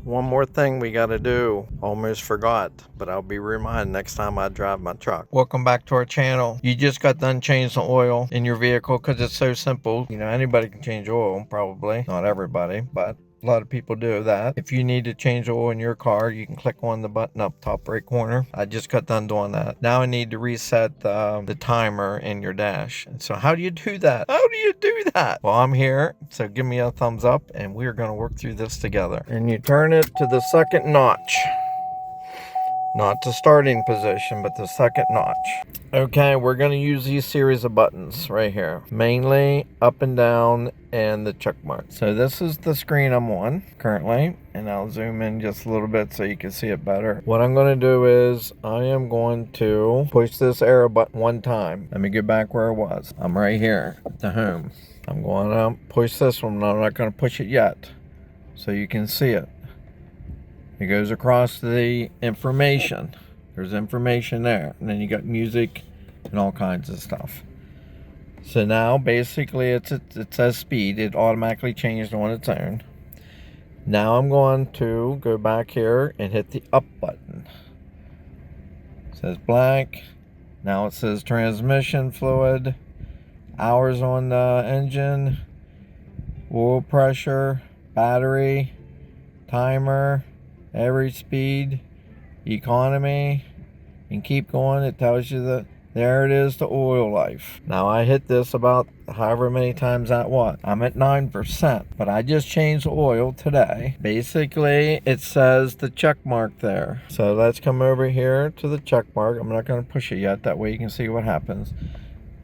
One more thing we got to do. Almost forgot, but I'll be reminded next time I drive my truck. Welcome back to our channel. You just got done changing the oil in your vehicle because it's so simple. You know, anybody can change oil, probably. Not everybody, but a lot of people do that. If you need to change the oil in your car, you can click on the button up top right corner. I just got done doing that. Now I need to reset the timer in your dash. So how do you do that? How do you do that? Well, I'm here, so give me a thumbs up and we're going to work through this together. And you turn it to the second notch. Not the starting position, but the second notch. Okay, we're going to use these series of buttons right here. Mainly up and down and the check mark. So this is the screen I'm on currently, and I'll zoom in just a little bit so you can see it better. What I'm going to do is I am going to push this arrow button one time. Let me get back where I was. I'm right here at the home. I'm going to push this one. I'm not going to push it yet so you can see it. It goes across the information. There's information there. And then you got music and all kinds of stuff. So now basically it says speed. It automatically changed on its own. Now I'm going to go back here and hit the up button. It says blank. Now it says transmission fluid, hours on the engine, oil pressure, battery, timer, average speed, economy, and keep going. It tells you that there it is, the oil life. Now I hit this about however many times that was. I'm at 9%, but I just changed the oil today. Basically, it says the check mark there. So let's come over here to the check mark. I'm not going to push it yet. That way you can see what happens.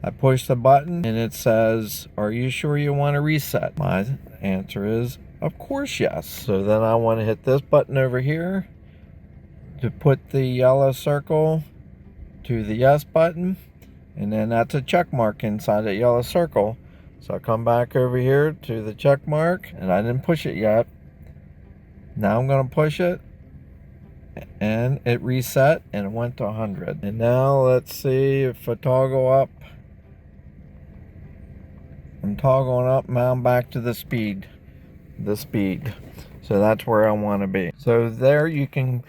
I push the button and it says, are you sure you want to reset? My answer is, of course, yes. So then I want to hit this button over here to put the yellow circle to the yes button. And then that's a check mark inside that yellow circle. So I come back over here to the check mark, and I didn't push it yet. Now I'm going to push it. And it reset and it went to 100. And now let's see if I toggle up. I'm toggling up, now I'm back to the speed. So that's where I want to be. So there you can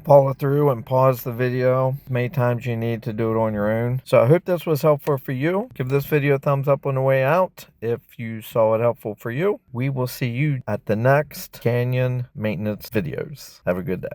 follow through and pause the video many times you need to do it on your own. So I hope this was helpful for you. Give this video a thumbs up on the way out if you saw it helpful for you. We will see you at the next Canyon maintenance videos. Have a good day.